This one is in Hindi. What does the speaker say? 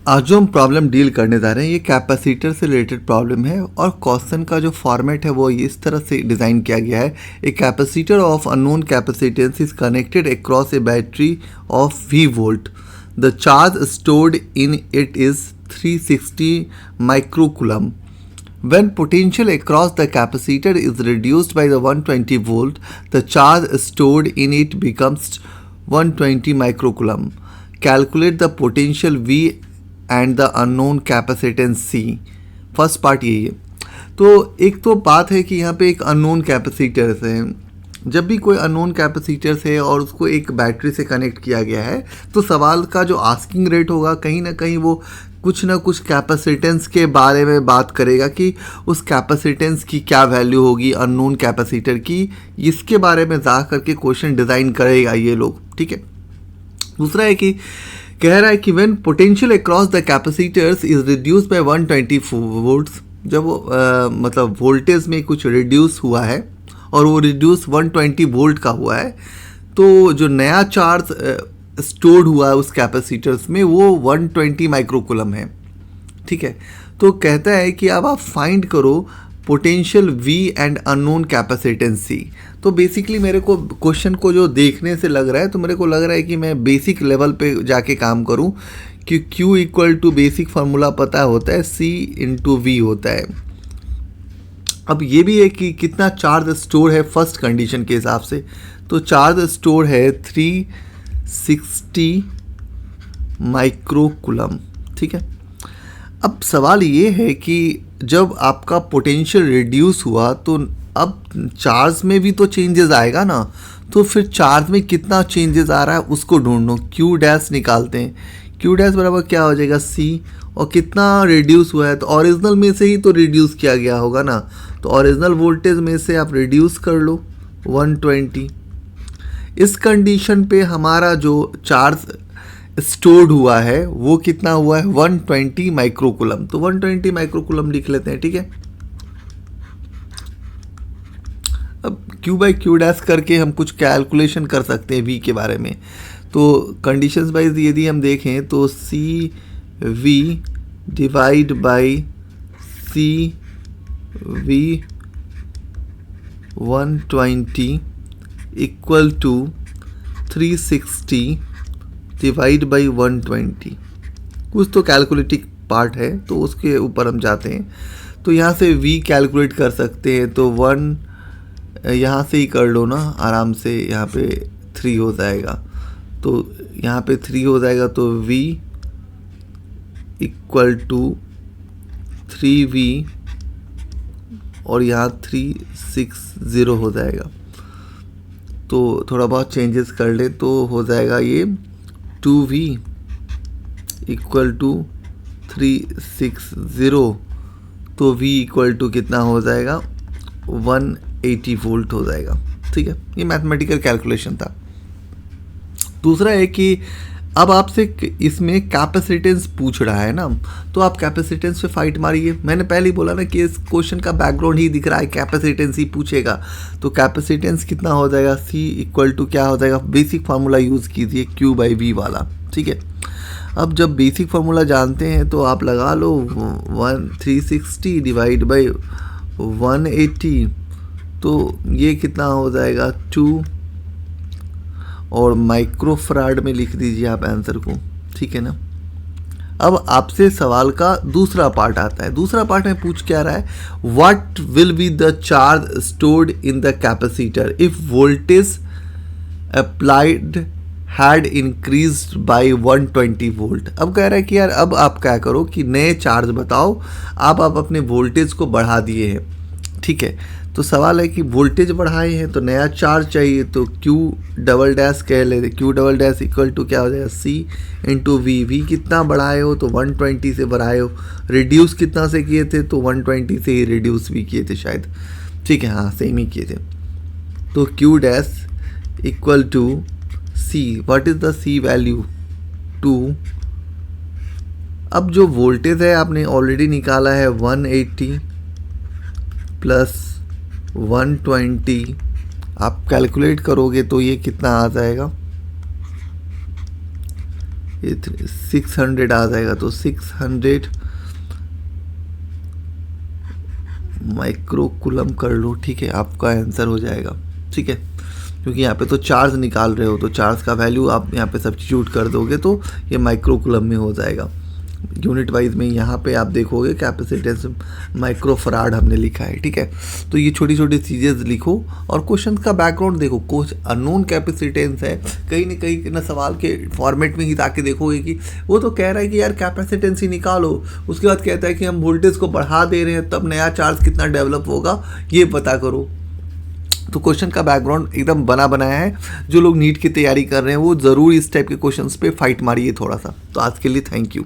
आज जो हम प्रॉब्लम डील करने जा रहे हैं ये कैपेसिटर से रिलेटेड प्रॉब्लम है और क्वेश्चन का जो फॉर्मेट है वो इस तरह से डिज़ाइन किया गया है। A capacitor of unknown capacitance is connected across A battery of V volt. The charge stored in it is 360 microcoulomb. When potential across the capacitor is reduced by the 120 volt, the charge stored in it becomes 120 microcoulomb. Calculate the potential V and the unknown capacitance C. First part यही है। तो एक तो बात है कि यहाँ पे एक अननोन कैपेसिटर है। जब भी कोई अननोन कैपेसिटर है और उसको एक बैटरी से कनेक्ट किया गया है तो सवाल का जो आस्किंग रेट होगा कहीं ना कहीं वो कुछ ना कुछ कैपेसिटेंस के बारे में बात करेगा कि उस कैपेसिटेंस की क्या वैल्यू होगी अननोन कैपेसिटर की, इसके बारे में जा करके क्वेश्चन डिज़ाइन करेगा ये लोग। ठीक है। दूसरा है कि कह रहा है कि when potential across the capacitors is reduce by 120 volts, जब वो मतलब वोल्टेज में कुछ रिड्यूस हुआ है और वो रिड्यूस 120 वोल्ट का हुआ है, तो जो नया चार्ज स्टोर्ड हुआ है उस कैपेसिटर्स में वो 120 माइक्रोकूलम है। ठीक है। तो कहता है कि अब आप फाइंड करो potential V and unknown capacitance C। तो बेसिकली मेरे को क्वेश्चन को जो देखने से लग रहा है तो मेरे को लग रहा है कि मैं बेसिक लेवल पे जाके काम करूं कि Q equal to basic formula पता होता है C इंटू V होता है। अब ये भी है कि कितना चार्ज स्टोर है फर्स्ट कंडीशन के हिसाब से, तो चार्ज स्टोर है 360 माइक्रोकूलम। ठीक है। अब सवाल ये है कि जब आपका पोटेंशियल रिड्यूस हुआ तो अब चार्ज में भी तो चेंजेस आएगा ना, तो फिर चार्ज में कितना चेंजेस आ रहा है उसको ढूंढो। Q डैश निकालते हैं। Q डैश बराबर क्या हो जाएगा C, और कितना रिड्यूस हुआ है तो ओरिजिनल में से ही तो रिड्यूस किया गया होगा ना, तो ओरिजिनल वोल्टेज में से आप रिड्यूस कर लो 120। इस कंडीशन पे हमारा जो चार्ज स्टोर्ड हुआ है वो कितना हुआ है 120 माइक्रोकूलम। तो 120 माइक्रोकूलम लिख लेते हैं। ठीक है। अब Q बाई Q डैश करके हम कुछ कैलकुलेशन कर सकते हैं V के बारे में। तो कंडीशंस वाइज यदि हम देखें तो CV divide by CV 120 equal to 360 divide by 120। कुछ तो कैलकुलेटिव पार्ट है तो उसके ऊपर हम जाते हैं। तो यहाँ से V कैलकुलेट कर सकते हैं, तो 1 यहाँ से ही कर लो ना आराम से, यहाँ पे 3 हो जाएगा, तो यहाँ पे 3 हो जाएगा, तो V इक्वल टू 3V और यहाँ 360 हो जाएगा। तो थोड़ा बहुत चेंजेस कर ले तो हो जाएगा ये 2V इक्वल टू 360, तो V इक्वल टू कितना हो जाएगा 180 वोल्ट हो जाएगा। ठीक है। ये मैथमेटिकल कैलकुलेशन था। दूसरा है कि अब आपसे इसमें कैपेसिटेंस पूछ रहा है ना, तो आप कैपेसिटेंस पे फाइट मारिए। मैंने पहले ही बोला ना कि इस क्वेश्चन का बैकग्राउंड ही दिख रहा है, कैपेसिटेंस ही पूछेगा। तो कैपेसिटेंस कितना हो जाएगा C इक्वल टू क्या हो जाएगा, बेसिक फार्मूला यूज़ कीजिए Q बाई V वाला। ठीक है। अब जब बेसिक फार्मूला जानते हैं तो आप लगा लो 360 डिवाइड बाई 180, तो ये कितना हो जाएगा 2, और माइक्रोफराड में लिख दीजिए आप आंसर को। ठीक है ना। अब आपसे सवाल का दूसरा पार्ट आता है। दूसरा पार्ट में पूछ क्या रहा है, what will be the charge stored in the capacitor if voltage applied had increased by 120 volt. अब कह रहा है कि यार अब आप क्या करो कि नए चार्ज बताओ, आप अपने वोल्टेज को बढ़ा दिए हैं। ठीक है। तो सवाल है कि वोल्टेज बढ़ाए हैं तो नया चार्ज चाहिए, तो Q डबल डैश कह लेते। Q double dash equal to क्या हो जाएगा C इंटू V कितना बढ़ाए हो तो 120 से बढ़ाए हो, रिड्यूस कितना से किए थे तो 120 से ही रिड्यूस भी किए थे शायद। ठीक है, हाँ सेम ही किए थे। तो Q dash equal to C, what is the C value 2। अब जो वोल्टेज है आपने ऑलरेडी निकाला है 180 प्लस 120, आप कैलकुलेट करोगे तो ये कितना आ जाएगा ये 600 आ जाएगा, तो 600 माइक्रोकुलम कर लो, ठीक है, आपका आंसर हो जाएगा। ठीक है, क्योंकि यहाँ पे तो चार्ज निकाल रहे हो, तो चार्ज का वैल्यू आप यहाँ पे सब्स्टिट्यूट कर दोगे तो ये माइक्रोकुलम में हो जाएगा। यूनिट वाइज में यहाँ पे आप देखोगे कैपेसिटेंस माइक्रोफराड हमने लिखा है। ठीक है, तो ये छोटी छोटी चीज़ें लिखो और क्वेश्चन का बैकग्राउंड देखो। कुछ अननोन कैपेसिटेंस है, कहीं ना कहीं ना सवाल के फॉर्मेट में ही ताकि देखोगे कि वो तो कह रहा है कि यार कैपेसिटेंस ही निकालो, उसके बाद कहता है कि हम वोल्टेज को बढ़ा दे रहे हैं तब नया चार्ज कितना डेवलप होगा ये पता करो। तो क्वेश्चन का बैकग्राउंड एकदम बना बनाया है। जो लोग नीट की तैयारी कर रहे हैं वो ज़रूर इस टाइप के क्वेश्चंस पे फाइट मारिए थोड़ा सा। तो आज के लिए थैंक यू।